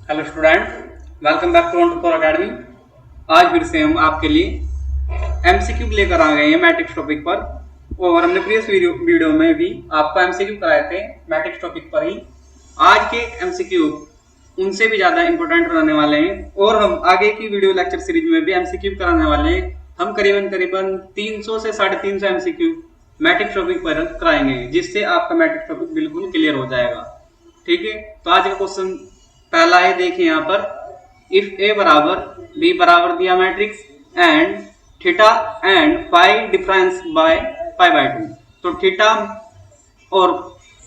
Hello student, welcome back to Ontour academy. आज फिर से हम आपके लिए एमसीक्यू लेकर आ गए हैं मैट्रिक्स टॉपिक पर। और हमने प्रीवियस वीडियो में भी आपको एमसीक्यू कराए थे मैट्रिक्स टॉपिक पर ही। आज के एमसीक्यू उनसे भी ज्यादा इंपॉर्टेंट रहने वाले हैं और हम आगे की वीडियो लेक्चर सीरीज में भी एमसीक्यू कराने वाले हैं। हम करीबन करीबन 300 से 350 एमसीक्यू मैट्रिक्स टॉपिक पर कराएंगे, जिससे आपका मैट्रिक्स टॉपिक बिल्कुल क्लियर हो जाएगा। ठीक है, तो आज का क्वेश्चन पहला है, देखिए यहाँ पर इफ ए बराबर बी बराबर दिया matrix and theta and phi difference by pi by 2। तो थीटा और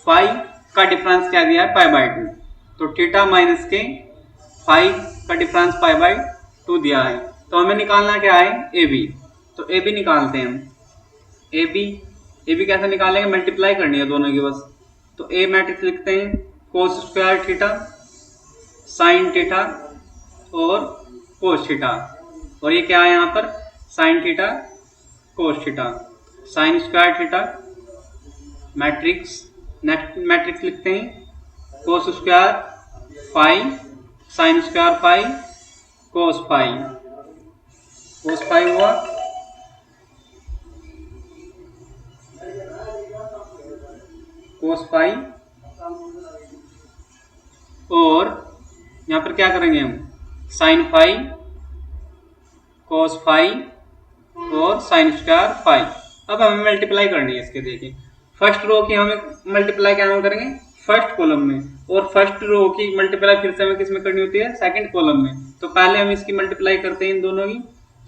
फाई का डिफरेंस क्या दिया है, पाई बाय 2। तो थीटा माइनस के फाई का डिफरेंस पाई बाय 2 दिया है। तो हमें निकालना क्या है, ए बी। तो ए बी निकालते हैं हम। ए बी कैसे निकालेंगे, मल्टीप्लाई करनी है दोनों की बस। तो ए मैट्रिक्स लिखते हैं cos square theta sine theta और कोस थीटा। और ये क्या है यहाँ पर, sine theta cos theta sine square theta matrix. Next matrix लिखते हैं cos square phi sine square phi cos phi हुआ कोस फाई। और यहाँ पर क्या करेंगे हम, साइन फाई कोस फाई और साइन स्क्वायर फाई। अब हमें मल्टीप्लाई करनी है इसके। देखिए फर्स्ट रो की हमें मल्टीप्लाई क्या करेंगे, फर्स्ट कॉलम में। और फर्स्ट रो की मल्टीप्लाई फिर से हमें किस में करनी होती है, सेकंड कॉलम में। तो पहले हम इसकी मल्टीप्लाई करते हैं इन दोनों की।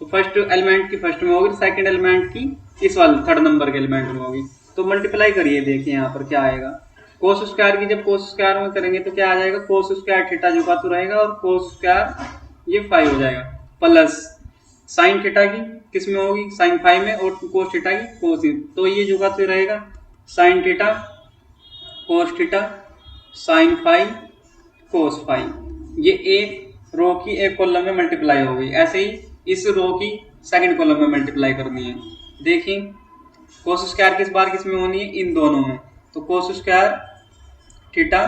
तो फर्स्ट एलिमेंट की फर्स्ट में होगी, सेकंड एलिमेंट की इस वाले थर्ड नंबर के एलिमेंट में होगी। तो मल्टीप्लाई करिए, देखिए यहाँ पर क्या आएगा। कोस स्क्वायर की जब कोस स्क्वायर में करेंगे तो क्या आ जाएगा, कोस स्क्वायर थीटा जो का तो रहेगा और कोस स्क्वायर ये फाई हो जाएगा, प्लस साइन थीटा की किस में होगी, साइन फाई में, और कोस थीटा की कोस। तो ये जो का तो रहेगा sine theta cos theta sine phi cos phi. ये एक रो की एक कॉलम में मल्टीप्लाई हो गई। ऐसे ही इस रो की सेकंड कॉलम में मल्टीप्लाई करनी है। देखिए कोस स्क्वायर किस बार किस में होनी है, इन दोनों में। तो cos square theta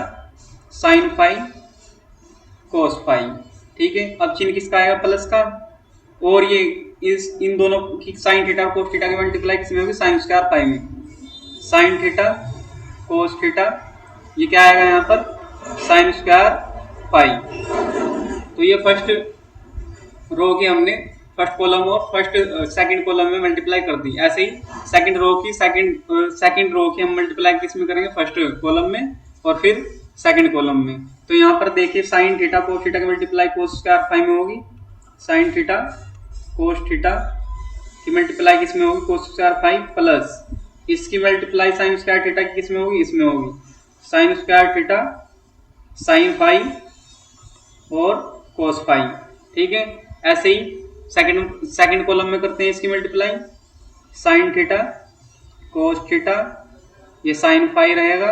sine phi cos phi. ठीक है, अब चिन्ह किसका आएगा, प्लस का। और ये इस इन दोनों की साइन थीटा और कोस थीटा की मल्टीप्लाई किसमें होगी, साइन स्क्वायर फाई में। साइन थीटा कोस थीटा ये क्या आएगा यहाँ पर, साइन स्क्वायर फाई। तो ये फर्स्ट रो की हमने फर्स्ट कॉलम और फर्स्ट सेकंड कॉलम में मल्टीप्लाई कर दी। ऐसे ही सेकंड रो की हम मल्टीप्लाई किस में करेंगे, फर्स्ट कॉलम में और फिर सेकंड कॉलम में। तो यहाँ पर देखिए साइन थीटा कोस थीटा की मल्टीप्लाई कोस स्क्वायर फाई में होगी, साइन थीटा कोस थीटा की मल्टीप्लाई किस में होगी, कोस स्क्वायर फाई, प्लस इसकी मल्टीप्लाई साइन स्क्वायर थीटा की किस में होगी, इसमें होगी, sine square theta sine phi और कोस फाई। ठीक है, ऐसे ही सेकंड कॉलम में करते हैं इसकी multiply, sine theta cos theta ये साइन फाई रहेगा,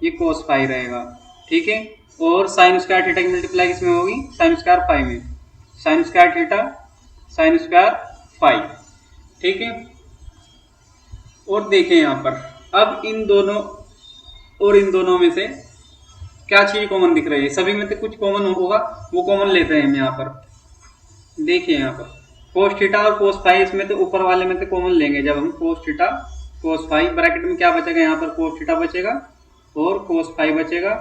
ये कोस फाई रहेगा। ठीक है, और साइन स्क्वायर थीटा की मल्टीप्लाई किसमें होगी, साइन स्क्वायर फाई में, sine square theta sine square phi. ठीक है, और देखें यहाँ पर अब इन दोनों में से क्या चीज कॉमन दिख रही है, सभी में से कुछ कॉमन होगा, वो कॉमन लेते हैं हम यहाँ पर। देखिए यहाँ पर कोस थीटा और कोस फाई, इसमें तो ऊपर वाले में से कॉमन लेंगे जब हम cos theta cos phi. Bracket में क्या बचेगा, यहाँ पर कोस थीटा बचेगा और कोस फाई बचेगा,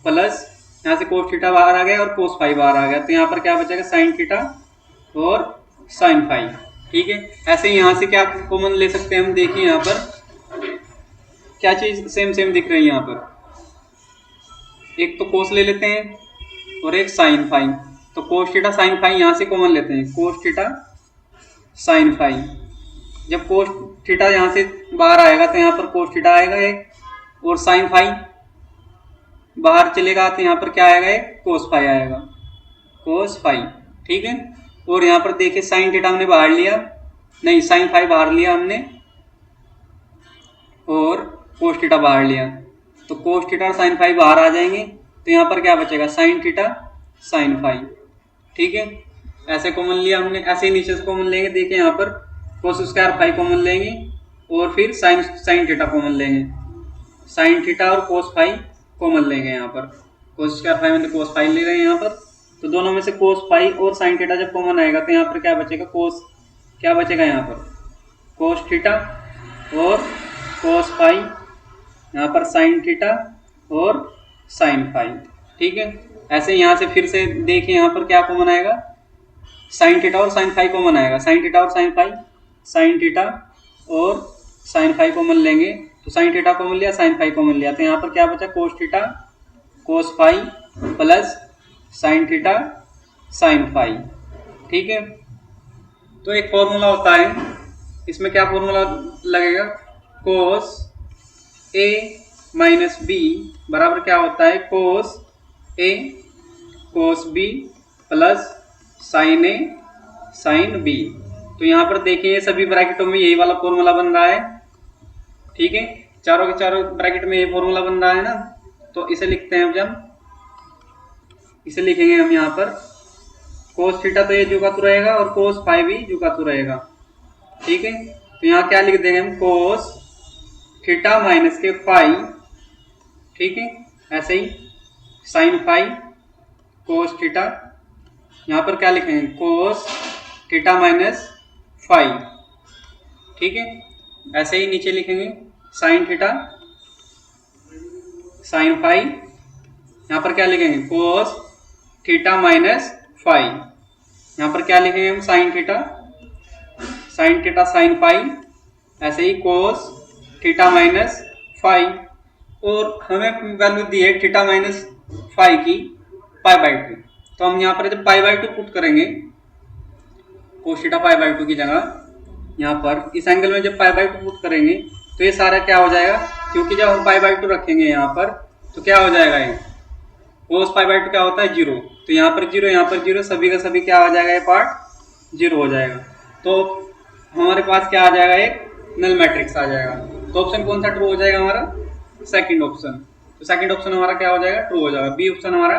प्लस यहाँ से कोस थीटा बाहर आ गया और कोस फाई बाहर आ गया। तो यहाँ पर क्या बचेगा, साइन थीटा और साइन फाई। ठीक है, ऐसे ही यहाँ से क्या कॉमन ले सकते हैं हम। देखिए यहाँ पर क्या चीज सेम दिख रही है यहाँ पर, एक तो कोस ले लेते हैं और एक साइन फाई। तो कोस थीटा साइन फाई यहाँ से कॉमन लेते हैं, कोस थीटा साइन फाई। जब कोस थीटा यहाँ से बाहर आएगा तो यहाँ पर कोस थीटा आएगा एक, और साइन फाई बाहर चलेगा तो यहाँ पर क्या आएगा, एक कोस फाई आएगा, कोस फाई। ठीक है, और यहाँ पर देखिए साइन थीटा हमने बाहर लिया, नहीं साइन फाई बाहर लिया हमने और कोस थीटा बाहर लिया। तो कोस थीटा और साइन फाई बाहर आ जाएंगे, तो यहाँ पर क्या बचेगा, साइन थीटा साइन फाई। ठीक है, ऐसे कॉमन लिया हमने। ऐसे ही नीचे से कॉमन लेंगे, देखिए यहाँ पर कोस स्क्वायर फाई कॉमन लेंगे और फिर साइन थीटा कॉमन लेंगे, साइन थीटा और कोस फाई कॉमन लेंगे। यहाँ पर कोस स्क्वायर फाई में तो कोस फाई ले रहे हैं यहाँ पर, तो दोनों में से कोस फाई और साइन थीटा जब कॉमन आएगा तो यहाँ पर क्या बचेगा, कोस, क्या बचेगा यहाँ पर कोस थीटा और कोस फाई, यहाँ पर साइन थीटा और साइन फाई। ठीक है, ऐसे यहाँ से फिर से देखिए यहाँ पर क्या कॉमन आएगा, साइन थीटा और साइन फाई कॉमन आएगा, साइन थीटा और साइन फाई, साइन थीटा और साइन फाई कॉमन लेंगे तो साइन थीटा कॉमन लिया, साइन फाई कॉमन लिया, तो यहाँ पर क्या बचा cos theta cos phi plus sine theta sine phi. ठीक है, तो एक फॉर्मूला होता है, इसमें क्या फॉर्मूला लगेगा, कोस ए माइनस बी बराबर क्या होता है, कोस ए कोस बी प्लस साइन ए साइन बी। तो यहाँ पर देखिए सभी ब्रैकेटों में यही वाला फॉर्मूला बन रहा है। ठीक है, चारों के चारों ब्रैकेट में ये फॉर्मूला बन रहा है ना, तो इसे लिखते हैं जब इसे लिखेंगे हम यहाँ पर कोस थीटा तो ये जुगातू रहेगा और कोस फाई भी जुगातू रहेगा। ठीक है, तो यहाँ क्या लिख देंगे हम, कोस थीटा माइनस के फाई। ठीक है, ऐसे ही साइन फाई कोस थीटा, यहाँ पर क्या लिखेंगे कोस थीटा माइनस फाई। ठीक है, ऐसे ही नीचे लिखेंगे साइन थीटा साइन फाई, यहाँ पर क्या लिखेंगे कोस थीटा माइनस फाई, यहाँ पर क्या लिखेंगे हम साइन थीटा साइन फाई, ऐसे ही कोस थीटा माइनस फाई। और हमें वैल्यू दी है थीटा माइनस फाई की पाई बाई टू, तो हम यहाँ पर जब पाई बाई टू पुट करेंगे cos theta pi by two की जगह, यहाँ पर इस एंगल में जब पाई बाई टू पुट करेंगे तो ये सारा क्या हो जाएगा, क्योंकि जब हम पाई बाई टू रखेंगे यहाँ पर तो क्या हो जाएगा, ये कोस पाई बाई टू क्या होता है जीरो, तो यहाँ पर जीरो यहाँ पर जीरो, सभी का सभी क्या हो जाएगा, ये पार्ट जीरो हो जाएगा। तो हमारे पास क्या आ जाएगा, एक नल मैट्रिक्स आ जाएगा। तो ऑप्शन कौन सा ट्रू हो जाएगा हमारा, सेकंड ऑप्शन। तो सेकंड ऑप्शन हमारा क्या हो जाएगा, ट्रू हो जाएगा, बी ऑप्शन हमारा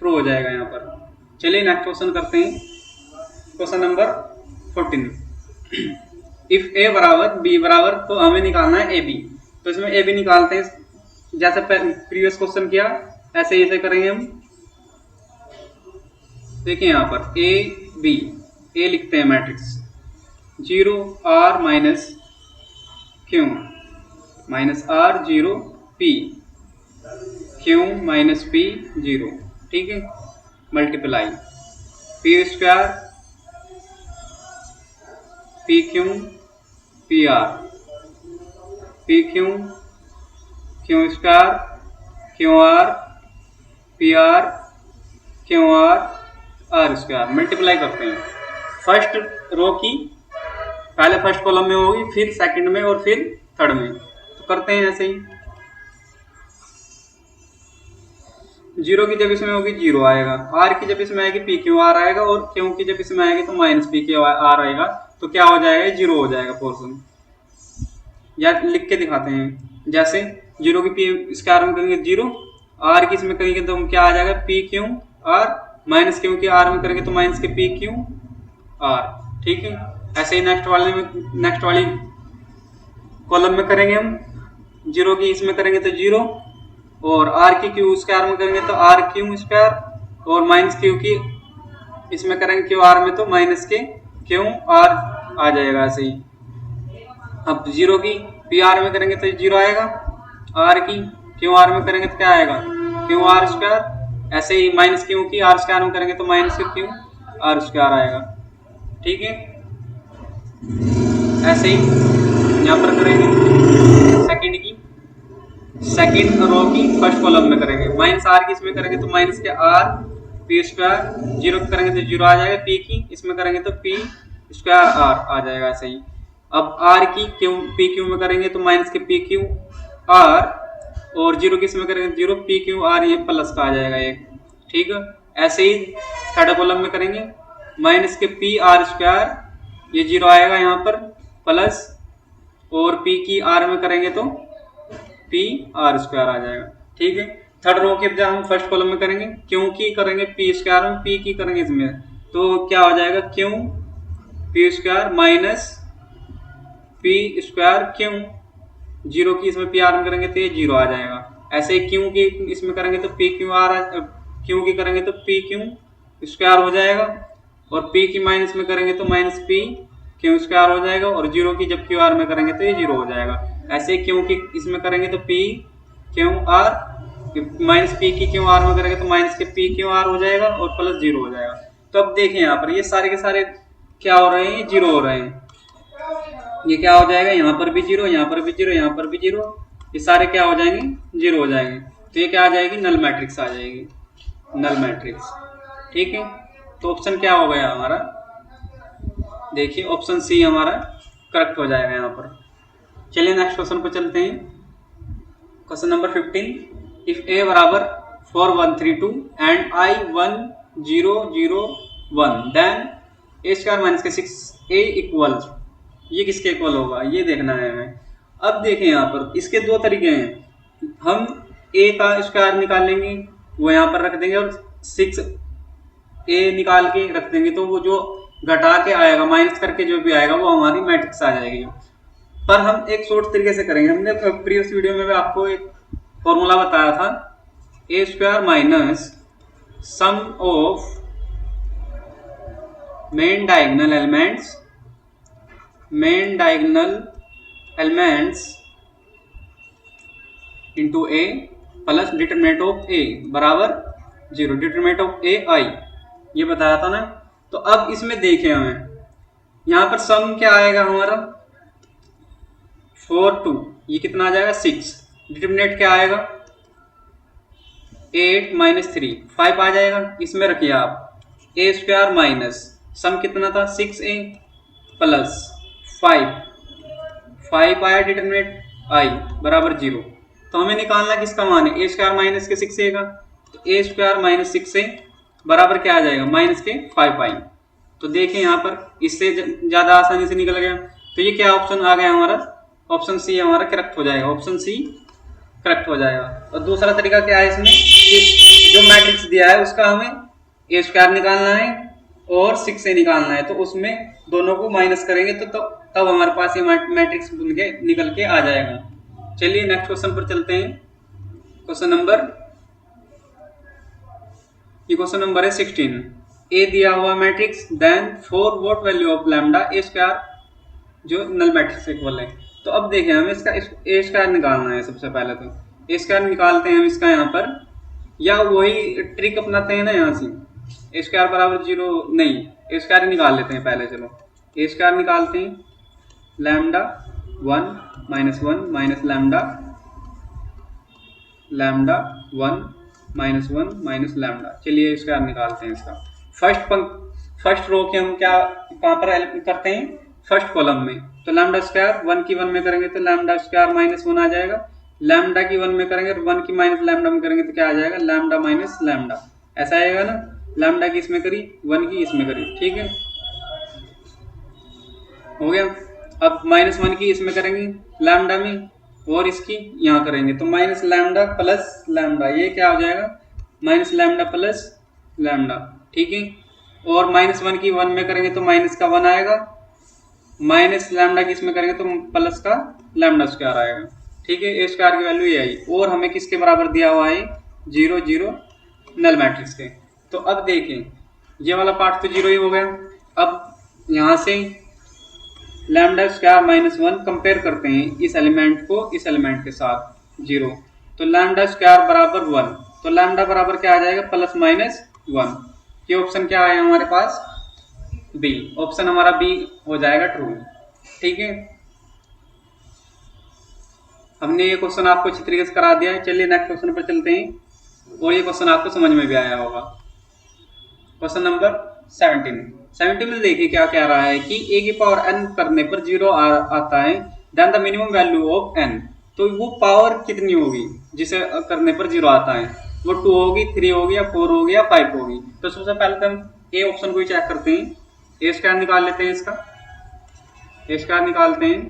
ट्रू हो जाएगा यहाँ पर। चलिए नेक्स्ट क्वेश्चन करते हैं, क्वेश्चन नंबर 14। इफ ए बराबर बी बराबर, तो हमें निकालना है ए बी, तो इसमें ए बी निकालते हैं, जैसे प्रीवियस क्वेश्चन किया ऐसे ऐसे करेंगे हम। देखिए यहाँ पर ए बी, ए लिखते हैं matrix 0 R minus Q minus R 0 P Q minus P 0। ठीक है, multiply P square P Q P R P Q Q square Q R P R Q R R square. Multiply करते हैं, first row की पहले first column में होगी, फिर second में और फिर थर्ड में, तो करते हैं ऐसे ही। जीरो की जब इसमें होगी जीरो आएगा, आर की जब इसमें आएगी पी क्यू आर आएगा, और क्यू की जब इसमें आएगी तो माइनस पी क्यू आर आएगा, तो क्या हो जाएगा, जीरो हो जाएगा पोर्शन। या लिख के दिखाते हैं, जैसे जीरो की पी स्क्वायर में करेंगे जीरो, आर की इसमें करेंगे तो क्या आ जाएगा, P Q R, minus Q की आर में करेंगे तो माइनस के पी क्यू आर। ठीक है, ऐसे ही नेक्स्ट वाली कॉलम में करेंगे हम, जीरो की इसमें करेंगे तो जीरो, और आर की क्यू स्क्वायर में करेंगे तो आर क्यू स्क्वायर, और माइनस क्यू की इसमें करेंगे क्यू आर में तो माइनस के क्यू आर आ जाएगा ऐसे ही। अब जीरो की पी आर में करेंगे तो जीरो आएगा, आर की क्यू आर में करेंगे तो क्या आएगा, क्यू आर स्क्वायर, ऐसे ही माइनस क्यू की आर स्क्वायर में करेंगे तो माइनस के क्यू आर स्क्वायर आएगा। ठीक है, ऐसे ही यहाँ पर करेंगे सेकंड रो की फर्स्ट कॉलम में करेंगे, माइनस आर की इसमें करेंगे तो माइनस के आर पी स्क्वायर, जीरो करेंगे तो जीरो आ जाएगा, पी की इसमें करेंगे तो पी स्क्वायर आर आ जाएगा ऐसे ही। अब आर की क्यू पी क्यू में करेंगे तो माइनस के पी क्यू आर, और जीरो की इसमें करेंगे जीरो पी क्यू आर, ये प्लस का आ जाएगा एक। ठीक है, ऐसे ही थर्ड कॉलम में करेंगे, माइनस के पी आर स्क्वायर, ये जीरो आएगा यहाँ पर प्लस, और पी की आर में करेंगे तो पी आर स्क्वायर आ जाएगा। ठीक है, थर्ड रो के जब हम फर्स्ट कॉलम में करेंगे, क्यू की करेंगे पी स्क्वायर में, पी की करेंगे इसमें, तो क्या हो जाएगा, Q P square minus P square Q, zero की इसमें पी आर में करेंगे तो ये जीरो आ जाएगा। ऐसे क्यू की इसमें करेंगे तो पी क्यू आर, क्यू की करेंगे तो पी क्यू स्क्वायर हो जाएगा, और पी की माइनस में करेंगे तो माइनस पी क्यू स्क्वायर हो जाएगा, और जीरो की जब क्यू आर में करेंगे तो ये जीरो हो जाएगा। ऐसे क्यू की इसमें करेंगे तो P Q R, minus P की क्यू आर में करेंगे तो माइनस के पी क्यू आर हो जाएगा और प्लस जीरो हो जाएगा। तो अब देखें यहाँ पर ये सारे के सारे क्या हो रहे हैं, जीरो हो रहे हैं। ये क्या हो जाएगा, यहाँ पर भी जीरो, यहाँ पर भी जीरो, यहाँ पर भी जीरो, ये सारे क्या हो जाएंगे, जीरो हो जाएंगे। तो ये क्या आ जाएगी, नल मैट्रिक्स आ जाएगी, नल मैट्रिक्स। ठीक है, तो ऑप्शन क्या हो गया हमारा, देखिए ऑप्शन सी हमारा करेक्ट हो जाएगा यहाँ पर। चलिए नेक्स्ट क्वेश्चन पर चलते हैं। क्वेश्चन नंबर 15, इफ ए बराबर 4 1 3 2 and I 1 0 0 1 then A square minus के 6 ए इक्वल, ये किसके इक्वल होगा ये देखना है हमें। अब देखें यहाँ पर इसके दो तरीके हैं, हम ए का स्क्वायर निकालेंगे वो यहाँ पर रख देंगे, और 6 ए निकाल के रख देंगे, तो वो जो घटा के आएगा माइनस करके जो भी आएगा वो हमारी मैट्रिक्स आ जाएगी। पर हम एक शॉर्ट तरीके से करेंगे, हमने प्रीवियस वीडियो में भी आपको एक फॉर्मूला बताया था, A square minus sum of main diagonal elements into A plus determinant of A बराबर 0, डिटरमिनेंट ऑफ ए आई, ये बताया था ना। तो अब इसमें देखें हमें यहाँ पर सम क्या आएगा हमारा 4 2, ये कितना आ जाएगा 6, डिटरमिनेंट क्या आएगा 8 माइनस 3 5 आ जाएगा। इसमें रखिए आप ए स्क्वायर माइनस सम कितना था 6a प्लस 5 आया, डिटरमिनेंट आई बराबर 0। तो हमें निकालना किसका मान है, ए स्क्वायर माइनस के 6a का, तो ए स्क्वायर माइनस 6a बराबर क्या आ जाएगा माइनस के 5 आई। तो देखें यहाँ पर इससे ज्यादा आसानी से निकल गया। तो ये क्या ऑप्शन आ गया हमारा, ऑप्शन सी हमारा करेक्ट हो जाएगा, ऑप्शन सी करेक्ट हो जाएगा। और दूसरा तरीका क्या है इसमें कि जो मैट्रिक्स दिया है उसका हमें ए स्क्वायर निकालना है और 6a निकालना है, तो उसमें दोनों को माइनस करेंगे तो तब हमारे पास ये मैट्रिक्स निकल के आ जाएगा। चलिए नेक्स्ट क्वेश्चन पर चलते हैं। क्वेश्चन नंबर है 16, ए दिया हुआ matrix then for what value of lambda A square जो नल मैट्रिक्स इक्वल है। तो अब देखें हमें इसका ए स्क्वायर निकालना है। सबसे पहले तो ए स्क्वायर निकालते हैं हम इसका यहाँ पर, या वही ट्रिक अपनाते हैं ना, यहाँ से ए स्क्वायर बराबर 0 नहीं, ए स्क्वायर निकाल लेते हैं पहले। चलो ए स्क्वायर निकालते हैं, lambda 1 minus 1 minus lambda 1 minus 1 minus lambda. चलिए ए स्क्वायर निकालते हैं इसका। फर्स्ट रो के हम क्या कहाँ पर करते हैं, फर्स्ट कॉलम में। तो लैम्डा स्क्वायर 1 की 1 में करेंगे तो लैम्डा स्क्वायर माइनस 1 आ जाएगा, लैम्डा की 1 में करेंगे तो 1 की माइनस लैम्डा में करेंगे तो क्या आ जाएगा लैम्डा माइनस लैम्डा, ऐसा आएगा ना। लैम्डा की इसमें करी 1 की इसमें करी, ठीक है हो गया। अब माइनस 1 की इसमें करेंगे लैम्डा में, और इसकी यहाँ करेंगे तो माइनस लैम्डा प्लस लैम्डा, ये क्या हो जाएगा माइनस लैम्डा प्लस लैम्डा, ठीक है। और माइनस 1 की 1 में करेंगे तो माइनस का 1 आएगा, माइनस लैम्डा की इसमें करेंगे तो प्लस का लैम्डा स्क्वायर आएगा, ठीक है। ए स्क्वायर की वैल्यू ये आई, और हमें किसके बराबर दिया हुआ है 0 0 नल मैट्रिक्स के। तो अब देखें ये वाला पार्ट तो 0 ही हो गया। अब यहाँ से लैम्डा स्क्वायर माइनस 1 कंपेयर करते हैं इस एलिमेंट को इस एलिमेंट के साथ 0, तो लैम्डा स्क्वायर बराबर 1, तो लैम्डा बराबर क्या आ जाएगा प्लस माइनस 1। ये ऑप्शन क्या है हमारे पास बी, ऑप्शन हमारा बी हो जाएगा ट्रू, ठीक है। हमने ये क्वेश्चन आपको अच्छी तरीके से करा दिया है। चलिए नेक्स्ट क्वेश्चन पर चलते हैं, और ये क्वेश्चन आपको समझ में भी आया होगा। क्वेश्चन नंबर 17 में देखिए क्या कह रहा है कि a की पावर n करने पर 0 आता है, then the minimum value of n। तो वो पावर कितनी होगी जिसे करने पर 0 आता है, वो 2 होगी, 3 होगी, या 4 होगी, या 5 होगी। तो सबसे पहले तो हम ए ऑप्शन को ही चेक करते हैं, ए स्क्वायर निकाल लेते हैं इसका। ए स्क्वायर निकालते हैं,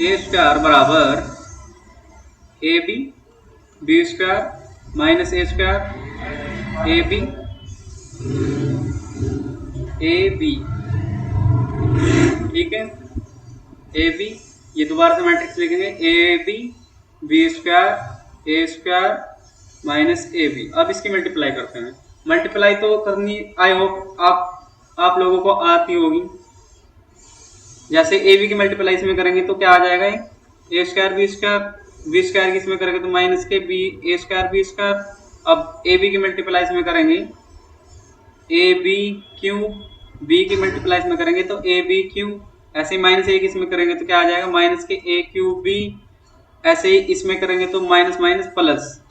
ए स्क्वायर बराबर A B square minus A square A B, ठीक है। ए बी, ये दोबारा से मैट्रिक्स लिखेंगे, A B square A square minus A B. अब इसकी मल्टीप्लाई करते हैं, मल्टीप्लाई तो करनी आई होप आप लोगों को आती होगी। जैसे ए बी की मल्टीप्लाई इसमें करेंगे तो क्या आ जाएगा, ए स्क्वायर बी स्क्वायर की इसमें करेंगे तो माइनस के B A square B square. अब ए बी की मल्टीप्लाई इसमें करेंगे ए बी क्यूब, बी की मल्टीप्लाई इसमें करेंगे तो ए बी क्यूब। ऐसे ही माइनस ए की इसमें करेंगे तो क्या आ जाएगा, माइनस के ए क्यूब बी। ऐसे ही इसमें करेंगे तो माइनस माइनस प्लस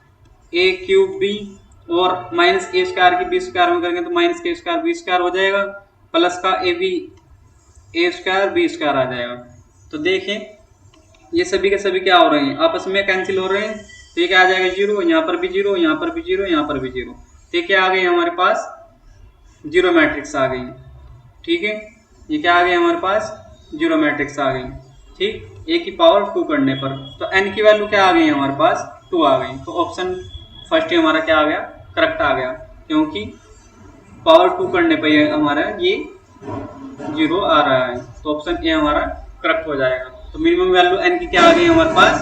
ए क्यूब बी, और माइनस ए स्क्वायर की बी स्क्वायर में करेंगे तो माइनस के स्क्वायर बी स्क्वायर हो जाएगा, प्लस का A B A square B square आ जाएगा। तो देखें ये सभी के सभी क्या हो रहे हैं, आपस में कैंसिल हो रहे हैं। तो ये क्या आ जाएगा, जीरो, यहाँ पर भी जीरो, यहाँ पर भी जीरो, यहाँ पर भी जीरो। तो ये क्या आ गई हमारे पास, जीरो मैट्रिक्स आ गई। ठीक है, ये क्या आ गई हमारे पास, जीरो मैट्रिक्स आ गई। ठीक, ए की पावर 2 करने पर तो एन की वैल्यू क्या आ गई हमारे पास, 2 आ गई। तो ऑप्शन फर्स्ट ही हमारा क्या आ गया, करेक्ट आ गया, क्योंकि पावर 2 करने पर ये हमारा ये जीरो आ रहा है। तो ऑप्शन ए हमारा करेक्ट हो जाएगा। तो मिनिमम वैल्यू एन की क्या आ गई हमारे पास,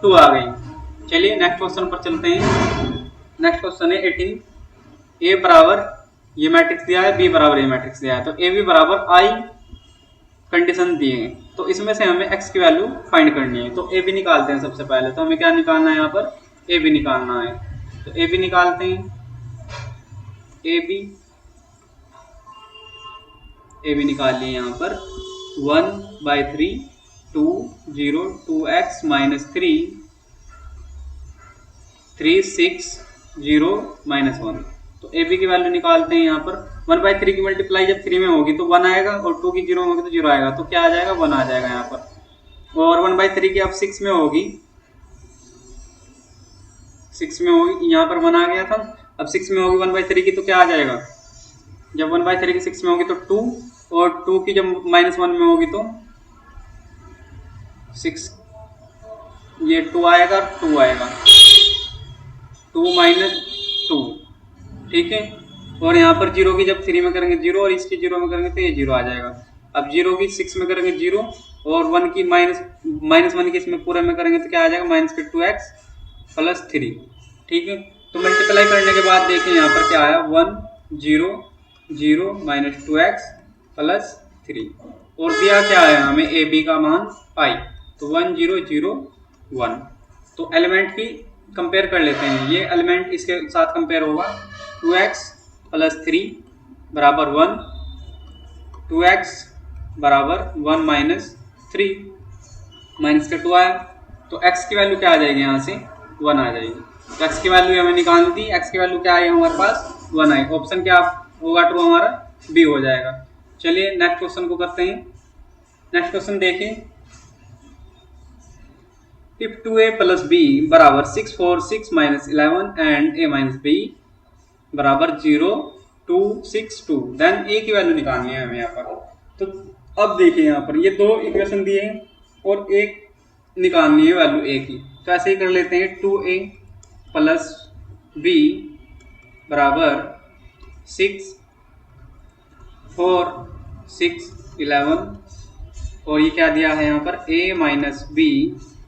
2 आ गई। चलिए नेक्स्ट क्वेश्चन पर चलते हैं। नेक्स्ट क्वेश्चन है 18। ए बराबर ये मैट्रिक्स दिया है, बी बराबर ये मैट्रिक्स दिया है, तो ए बी बराबर आई कंडीशन दिए हैं। तो इसमें से हमें एक्स की वैल्यू फाइंड करनी है। तो ए बी निकालते हैं सबसे पहले। तो हमें क्या निकालना है, यहाँ पर ए बी निकालना है। तो ए बी निकालते हैं, ए बी निकाल लिए यहाँ पर 1/3 2 0 2x माइनस 3 3 6 0 माइनस 1। तो ए बी की वैल्यू निकालते हैं यहाँ पर। 1/3 की मल्टीप्लाई जब 3 में होगी तो 1 आएगा, और 2 की 0 में होगी तो 0 आएगा। तो क्या आ जाएगा, 1 आ जाएगा यहाँ पर। और 1/3 की अब 6 में होगी, 6 में होगी, यहाँ पर 1 आ गया था। अब 6 में होगी 1/3 की तो क्या आ जाएगा, जब 1/3 की 6 में होगी तो 2, और 2 की जब -1 में होगी तो 6, ये 2 आएगा, 2 आएगा, 2 - 2। ठीक है, और यहाँ पर 0 की जब 3 में करेंगे 0, और इसकी 0 में करेंगे तो ये 0 आ जाएगा। अब 0 की 6 में करेंगे 0, और 1 की -1 की इसमें पूरे में करेंगे तो क्या आ जाएगा, -2x + 3। ठीक है, तो मल्टीप्लाई करने के बाद देखिए यहाँ पर क्या आया, 1 0 0 -2x + 3, और दिया क्या है हमें, ए बी का मान आई। तो 1 0 0 1। तो एलिमेंट की कंपेयर कर लेते हैं। ये एलिमेंट इसके साथ कंपेयर होगा, 2x + 3 बराबर 1, 2x बराबर 1 - 3, माइनस का 2 आया। तो x की वैल्यू क्या आ जाएगी, यहाँ से 1 आ जाएगी। तो x की वैल्यू हमें निकालनी थी, x की वैल्यू क्या आई हमारे पास, 1 आई। ऑप्शन क्या होगा, ट्रू हमारा बी हो जाएगा। चलिए नेक्स्ट क्वेश्चन को करते हैं। नेक्स्ट क्वेश्चन देखिए, इफ 2a + b बराबर 6 4 6 - 11 एंड a - b बराबर 0 2 6 2, देन a की वैल्यू निकालनी है हमें यहाँ पर। तो अब देखिए यहाँ पर ये 2 इक्वेशन दिए हैं और एक निकालनी है वैल्यू a की। तो ऐसे ही कर लेते हैं, 2a + b बराबर 6 4 6 11, और ये क्या दिया है यहाँ पर, a - b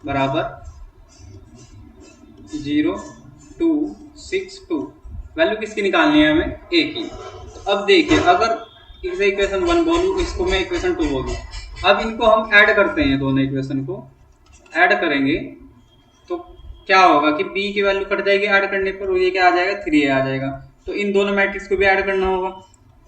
बराबर 0 2 6 2। वैल्यू किसकी निकालनी है हमें, a की। तो अब देखिए, अगर इसे इक्वेशन 1 बोलूँ, इसको मैं इक्वेशन 2 बोलूँ, अब इनको हम ऐड करते हैं, दोनों इक्वेशन को ऐड करेंगे तो क्या होगा कि b की वैल्यू कट जाएगी ऐड करने पर, और ये क्या आ जाएगा, 3a आ जाएगा। तो इन दोनों मैट्रिक्स को भी ऐड करना होगा।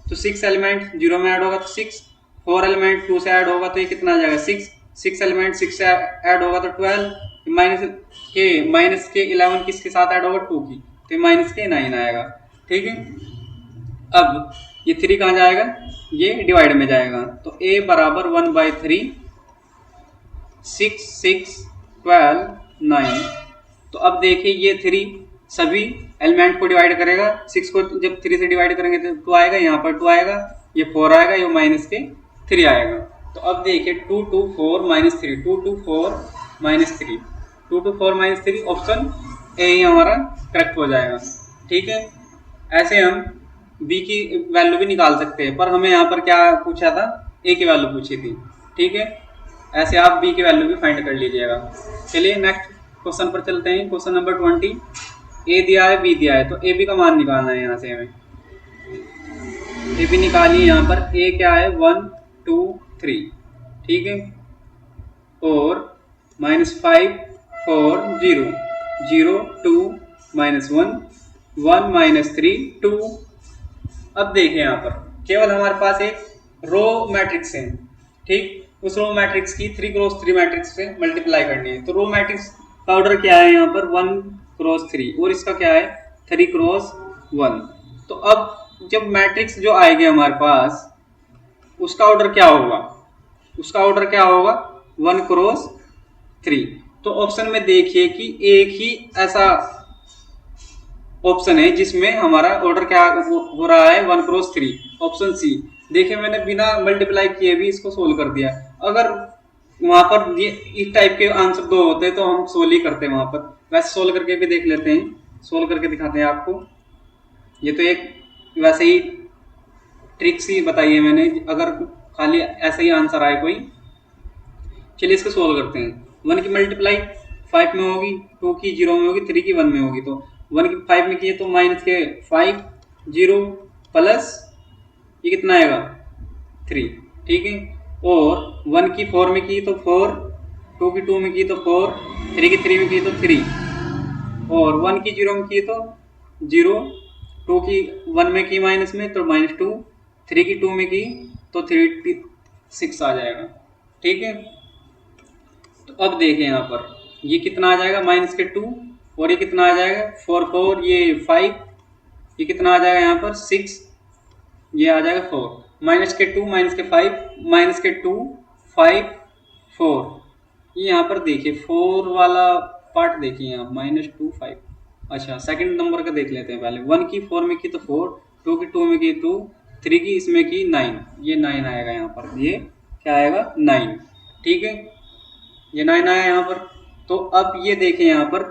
तो 6 एलिमेंट 0 में ऐड होगा तो 6, 4 एलिमेंट 2 से ऐड होगा तो ये कितना आ जाएगा, 6, 6 एलिमेंट 6 से ऐड होगा तो 12, माइनस के 11 किसके साथ ऐड होगा, 2 की, तो -9 आएगा। ठीक है, अब ये 3 कहाँ जाएगा, ये डिवाइड में जाएगा। तो a बराबर 1/3 6 6 12 9। तो अब देखिए ये 3 सभी एलिमेंट को डिवाइड करेगा। 6 को जब 3 से डिवाइड करेंगे तो 2 आएगा, यहाँ पर 2 आएगा, ये 4 आएगा, ये -3 आएगा। तो अब देखिए 2 2 4 -3 2 2 4 -3 2 2 4 -3, ऑप्शन ए ही हमारा करेक्ट हो जाएगा। ठीक है, ऐसे हम बी की वैल्यू भी निकाल सकते हैं, पर हमें यहाँ पर क्या पूछा था, ए की वैल्यू पूछी थी। ठीक है, ऐसे आप बी की वैल्यू भी फाइंड कर लीजिएगा। चलिए नेक्स्ट क्वेश्चन पर चलते हैं। क्वेश्चन नंबर 20, ए दिया है बी दिया है, तो ए बी का मान निकालना है यहाँ से हमें। ए बी निकालिए। यहाँ पर ए क्या है 1 2 3, ठीक है, और -5 4 0 0 2 -1 1 -3 2। अब देखें यहाँ पर केवल हमारे पास एक रो मैट्रिक्स है, ठीक, उस रो मैट्रिक्स की 3 क्रॉस 3 मैट्रिक्स से मल्टीप्लाई करनी है। तो रो मैट्रिक्स का ऑर्डर क्या है यहाँ पर 1 क्रॉस 3 और इसका क्या है 3 क्रॉस 1। तो अब जब मैट्रिक्स जो आएगी हमारे पास उसका ऑर्डर क्या होगा, उसका ऑर्डर क्या होगा 1 क्रॉस 3। तो ऑप्शन में देखिए कि एक ही ऐसा ऑप्शन है जिसमें हमारा ऑर्डर क्या हो रहा है 1 क्रॉस 3, ऑप्शन सी। देखिए मैंने बिना मल्टीप्लाई किए भी इसको सोल्व कर दिया। अगर वहां पर ये इस टाइप के आंसर दो होते तो हम सोल्व ही करते वहां पर। वैसे सोल्व करके भी देख लेते हैं, सोल्व करके दिखाते हैं आपको। ये तो एक वैसे ही ट्रिक सी बताई है मैंने, अगर खाली ऐसा ही आंसर आए कोई। चलिए इसको सोल्व करते हैं। 1 की मल्टीप्लाई 5 में होगी, 2 की 0 में होगी, 3 की 1 में होगी। तो 1 की 5 में किए तो माइनस के 5 0 प्लस ये कितना आएगा 3, ठीक है, और 1 की 4 में की तो 4, 2 की 2 में की तो 4, 3 की 3 में की तो 3, और 1 की 0 में की तो 0, 2 की 1 में की माइनस में तो -2, 3 की 2 में की तो 6 आ जाएगा, ठीक है। तो अब देखें यहाँ पर ये कितना आ जाएगा -2, और ये कितना आ जाएगा 4 4 ये 5, ये कितना आ जाएगा यहाँ पर 6, ये आ जाएगा 4, -2 -5 -2 5 4। ये यहाँ पर देखिए 4 वाला पार्ट देखिए यहाँ -2 5। अच्छा सेकंड नंबर का देख लेते हैं पहले। 1 की 4 में की तो 4, 2 की 2 में की 2, 3 की इसमें की 9, ये 9 आएगा यहाँ पर, ये क्या आएगा 9, ठीक है, ये 9 आया यहाँ पर। तो अब ये देखें यहाँ पर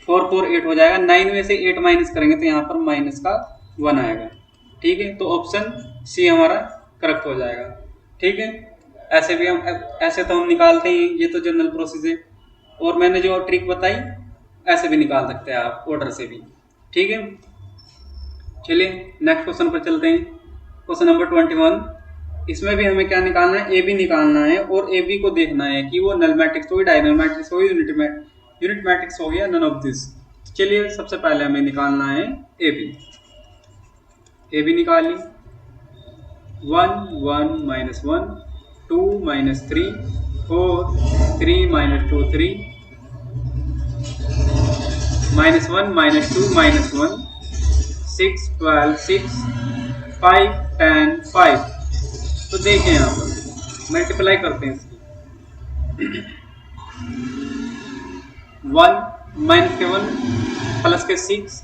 4 4 8 हो जाएगा, 9 में से 8 माइनस करेंगे तो यहाँ पर माइनस का 1 आएगा, ठीक है। तो ऑप्शन सी हमारा करेक्ट हो जाएगा, ठीक है। ऐसे भी हम ऐसे तो हम निकालते हैं, ये तो जनरल प्रोसेस है, और मैंने जो ट्रिक बताई ऐसे भी निकाल सकते हैं आप ऑर्डर से भी, ठीक है। चलिए नेक्स्ट क्वेश्चन पर चलते हैं। Question number 21। इसमें भी हमें क्या निकालना है, ए बी निकालना है, और ए बी को देखना है कि वो नल मैट्रिक्स होगी, डायगोनल मैट्रिक्स होगी, यूनिट मैट्रिक्स हो गया, नन ऑफ दिस। चलिए सबसे पहले हमें निकालना है ए बी। ए बी निकाल ली, 1 1 -1 2 -3 4 3 -2 3 -1 -2 -1 6 12 6 5 10 5। तो देखें यहाँ पर मल्टीप्लाई करते हैं इसकी। 1 -1 प्लस के 6,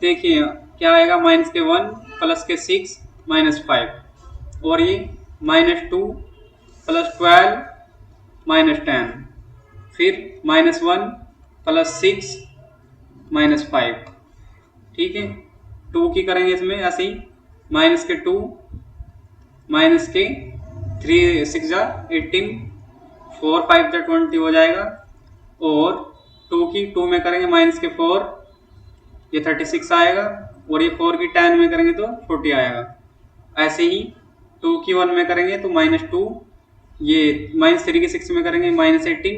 देखिए क्या आएगा -1 प्लस के 6 -5, और ये -2 प्लस 12 -10, फिर -1 प्लस 6 -5, ठीक है। 2 की करेंगे इसमें ऐसे ही, -2 -3 6 18 4 5 20 हो जाएगा, और 2 की 2 में करेंगे -4 ये 36 आएगा, और ये 4 की 10 में करेंगे तो 40 आएगा। ऐसे ही 2 की 1 में करेंगे तो -2, ये -3 की 6 में करेंगे -18,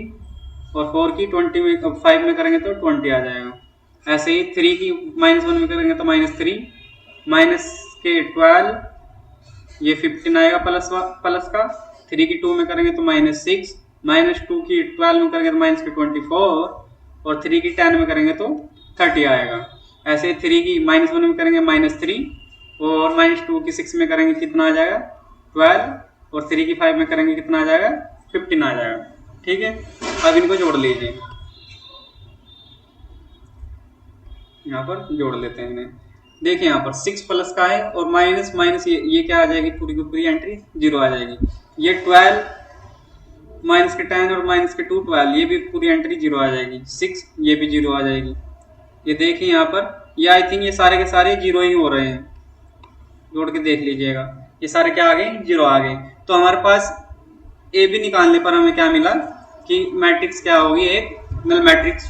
और 4 की 20 में 5 में करेंगे तो 20 आ जाएगा। ऐसे ही 3 की -1 में करेंगे तो -3, माइनस के 12 ये 15 आएगा प्लस का, 3 की 2 में करेंगे तो -6, -2 की 12 में करेंगे तो -24, और 3 की 10 में करेंगे तो 30 आएगा। ऐसे 3 की -1 में करेंगे -3, और -2 की 6 में करेंगे कितना आ जाएगा 12, और 3 की 5 में करेंगे कितना आ जाएगा 15 आ जाएगा, ठीक है। अब इनको जोड़ लीजिए, यहाँ पर जोड़ लेते हैं इन्हें। देखिए यहाँ पर 6 प्लस का है, और माइनस माइनस ये क्या आ जाएगी, पूरी की पूरी एंट्री 0 आ जाएगी। ये 12 माइनस के 10 और माइनस के 2 12, ये भी पूरी एंट्री 0 आ जाएगी। 6 ये भी 0 आ जाएगी। ये देखिए यहाँ पर, ये आई थिंक ये सारे के सारे 0 ही हो रहे हैं, जोड़ के देख लीजिएगा, ये सारे क्या आ गए 0 आ गए। तो हमारे पास ए बी निकालने पर हमें क्या मिला कि मैट्रिक्स क्या होगी, एक नल मैट्रिक्स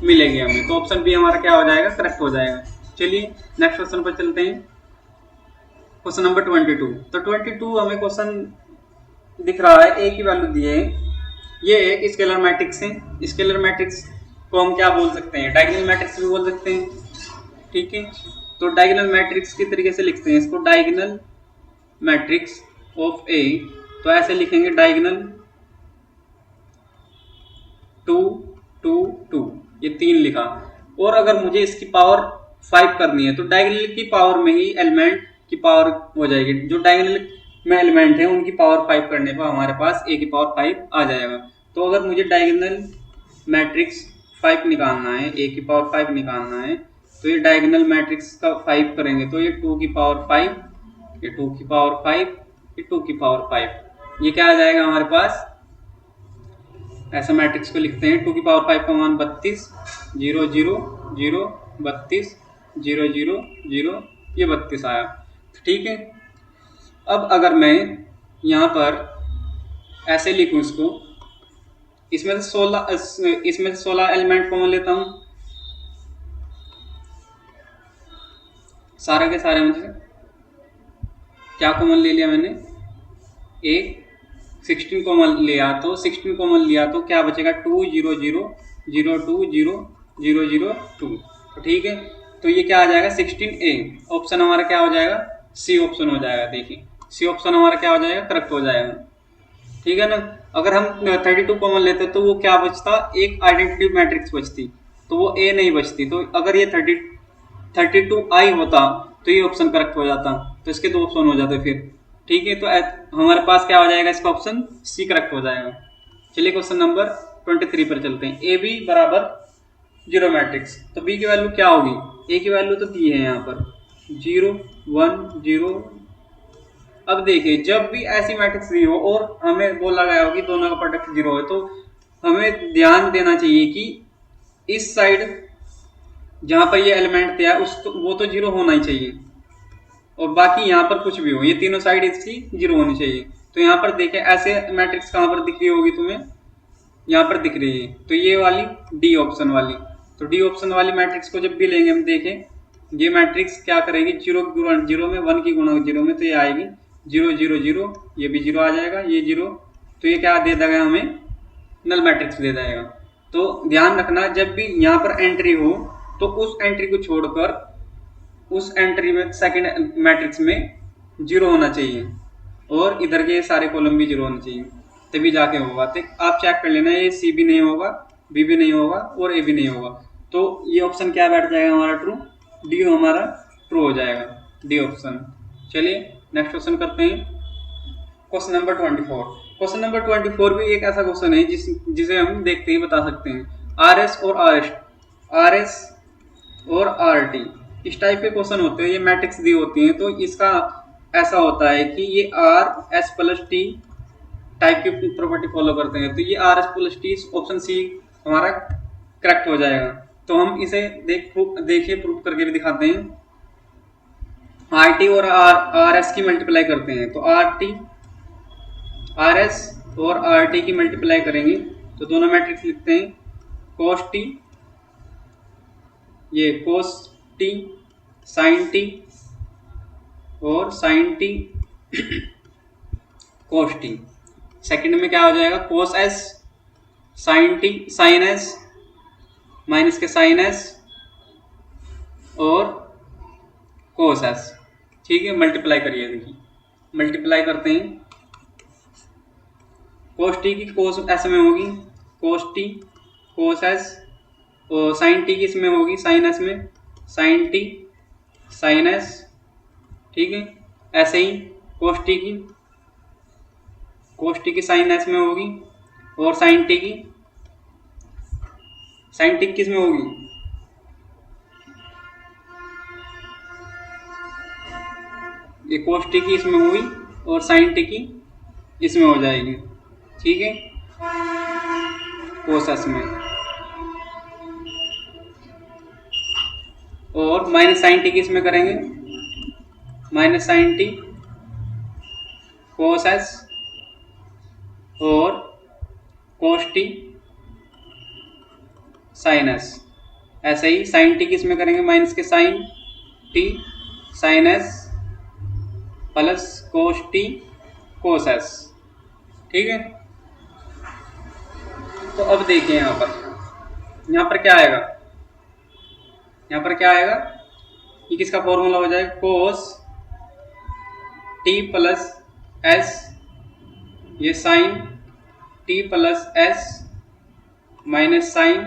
मिलेगी हमें। तो ऑप्शन बी हमारा क्या हो जाएगा, करेक्ट हो जाएगा। चलिए नेक्स्ट क्वेश्चन पर चलते हैं। Question number 22। तो 22 हमें क्वेश्चन दिख रहा है, ए की वैल्यू दी है, ये एक स्केलर मैट्रिक्स है। स्केलर मैट्रिक्स को हम क्या बोल सकते हैं, डायगोनल मैट्रिक्स भी बोल सकते हैं, ठीक है। तो डायगोनल मैट्रिक्स की तरीके से लिखते हैं इसको, डायगोनल मैट्रिक्स ऑफ ए। तो ऐसे लिखेंगे डायगोनल 2 2 2, ये 3 लिखा। और अगर मुझे इसकी पावर 5 करनी है तो डायगोनल की पावर में ही एलिमेंट की पावर हो जाएगी। जो डायगोनल में एलिमेंट है उनकी पावर 5 करने पर हमारे पास ए की पावर 5 आ जाएगा। तो अगर मुझे डायगोनल मैट्रिक्स 5 निकालना है, ए की पावर 5 निकालना है, तो ये डायगोनल मैट्रिक्स का 5 करेंगे तो ये 2 की पावर 5, ये 2 की पावर 5, ये 2 की पावर 5, ये क्या आ जाएगा हमारे पास। ऐसा मैट्रिक्स को लिखते हैं 2 की पावर 5 का मान 32, 0 0 0 32 0 0 0, ये 32 आया, ठीक है। अब अगर मैं यहाँ पर ऐसे लिखूँ इसको, इसमें से 16 एलिमेंट कॉमन लेता हूँ, सारे के सारे मुझे क्या कॉमन ले लिया मैंने, एक 16 कॉमन लिया, तो 16 कॉमन लिया तो क्या बचेगा 2 0 0 0 2 0 0 0 2, तो ठीक है। तो ये क्या आ जाएगा 16A। ऑप्शन हमारा क्या हो जाएगा, सी ऑप्शन हो जाएगा। देखिए सी ऑप्शन हमारा क्या हो जाएगा, करेक्ट हो जाएगा, ठीक है ना। अगर हम 32 कॉमन लेते तो वो क्या बचता, एक आइडेंटिटी मैट्रिक्स बचती, तो वो ए नहीं बचती। तो अगर ये 32I होता तो ये ऑप्शन करेक्ट हो जाता, तो इसके 2 ऑप्शन हो जाते फिर, ठीक है। तो हमारे पास क्या हो जाएगा, इसका ऑप्शन सी करेक्ट हो जाएगा। चलिए क्वेश्चन नंबर 23 पर चलते हैं। ए बी बराबर 0 मैट्रिक्स, तो बी की वैल्यू क्या होगी, ए की वैल्यू तो दी है यहाँ पर 0 1 0। अब देखिए जब भी ऐसी मैट्रिक्स दी हो और हमें बोला गया हो कि दोनों का प्रोडक्ट 0 है, तो हमें ध्यान देना चाहिए कि इस साइड जहां पर ये एलिमेंट दिया वो तो 0 होना ही चाहिए, और बाकी यहाँ पर कुछ भी हो, ये तीनों साइड इसकी 0 होनी चाहिए। तो यहाँ पर देखें ऐसे मैट्रिक्स कहाँ पर दिख रही होगी तुम्हें, यहाँ पर दिख रही है, तो ये वाली डी ऑप्शन वाली। तो डी ऑप्शन वाली मैट्रिक्स को जब भी लेंगे हम, देखें ये मैट्रिक्स क्या करेगी, 0 गुणा 0 में, 1 की गुणा 0 में, तो ये आएगी 0 0 0, ये भी 0 आ जाएगा, ये 0, तो ये क्या दे देगा हमें, नल मैट्रिक्स दे देगा। तो ध्यान रखना जब भी यहाँ पर एंट्री हो तो उस एंट्री को छोड़कर उस एंट्री में सेकंड मैट्रिक्स में 0 होना चाहिए, और इधर के सारे कॉलम भी 0 होने चाहिए, तभी जाके होगा। तो आप चेक कर लेना, ये सी भी नहीं होगा, बी भी नहीं होगा, और ए भी नहीं होगा, तो ये ऑप्शन क्या बैठ जाएगा हमारा, ट्रू, डी हमारा ट्रू हो जाएगा, डी ऑप्शन। चलिए नेक्स्ट क्वेश्चन करते हैं, क्वेश्चन नंबर 24। क्वेश्चन नंबर 24 भी एक ऐसा क्वेश्चन है जिसे हम देखते ही बता सकते हैं, आर एस और आर टी, इस टाइप के क्वेश्चन होते हैं, ये मैट्रिक्स दी होती हैं। तो इसका ऐसा होता है कि ये R S plus T type की प्रॉपर्टी फॉलो करते हैं, तो ये R S plus T option C हमारा करेक्ट हो जाएगा। तो हम इसे देखिए प्रूफ करके भी दिखाते हैं। आर टी और आर एस की मल्टीप्लाई करते हैं, तो आर एस और आर टी की मल्टीप्लाई करेंगे तो दोनों मैट्रिक्स लिखते हैं, कोस टी, ये कोस टी, साइन टी और sine T cos T. Second में क्या हो जाएगा, cos S, sine T, sine S minus के साइन एस और कोस एस, ठीक है। मल्टीप्लाई करिए, देखिए मल्टीप्लाई करते हैं, कोस टी की कोस एस में होगी कोस टी कोस एस, और साइन टी की इसमें होगी साइन एस में साइन टी साइन एस, ठीक है। ऐसे ही कोस टी की साइन एस में होगी, और साइन टी की किस में होगी, ये कोस टी की इसमें होगी और साइन टी की इसमें हो जाएगी, ठीक है, कोस एस में। और माइनस साइन टी की इसमें करेंगे, minus sine T cos S और कोस टी साइन एस। ऐसे ही साइन टी की इसमें करेंगे माइनस के sine T sine S plus cos T cos S. ठीक है, तो अब देखिए यहाँ पर क्या आएगा, यहाँ पर क्या आएगा, ये किसका फॉर्मूला हो जाएगा, कोस टी प्लस एस, ये sine T plus S minus sine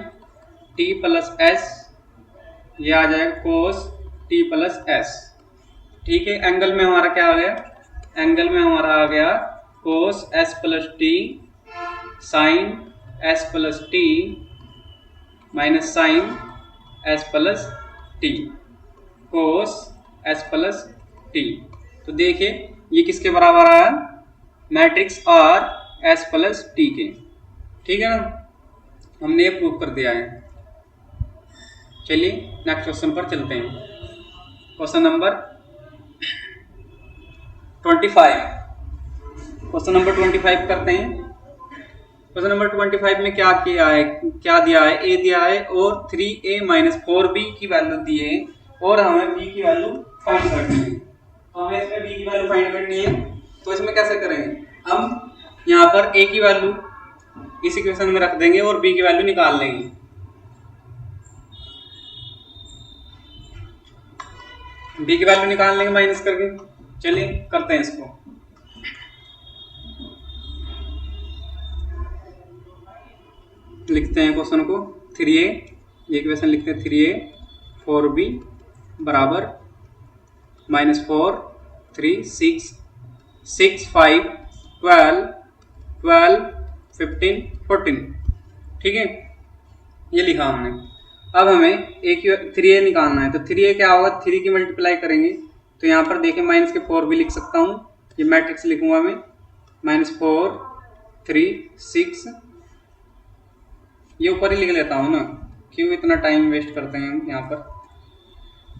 T plus S, ये आ जाएगा कोस टी प्लस एस। ठीक है, एंगल में हमारा क्या आ गया, एंगल में हमारा आ गया cos S plus T sine S plus T minus sine S plus T cos S plus T. तो देखिए ये किसके बराबर आया, matrix R S plus T के। ठीक है ना, हमने ये प्रूव कर दिया है। चलिए नेक्स्ट क्वेश्चन पर चलते हैं। क्वेश्चन नंबर 25, क्वेश्चन नंबर 25 करते हैं। क्वेश्चन नंबर 25 में क्या किया है, क्या दिया है, ए दिया है और 3a माइनस 4b की वैल्यू दी है और हमें b की वैल्यू फाइंड करनी है। तो हमें इसमें b की वैल्यू फाइंड करनी है, तो इसमें कैसे करेंगे, हम यहाँ पर a की वैल्यू इस इक्वेशन में रख देंगे और b की वैल्यू निकाल लेंगे। b की वैल्यू निकाल लेंगे माइनस करके। चलिए करते हैं इसको। लिखते हैं क्वेश्चन को, 3a, ये इक्वेशन लिखते हैं 3a 4b बराबर -4 3 6 6 5 12 12 15 14। ठीक है, ये लिखा हमने। अब हमें एक 3a निकालना है, तो 3a क्या होगा, 3 की मल्टीप्लाई करेंगे तो यहाँ पर देखिए माइनस के 4 भी लिख सकता हूँ, ये मैट्रिक्स लिखूंगा मैं, -4 3 6, ये ऊपर ही लिख लेता हूँ ना, क्यों इतना टाइम वेस्ट करते हैं हम यहाँ पर।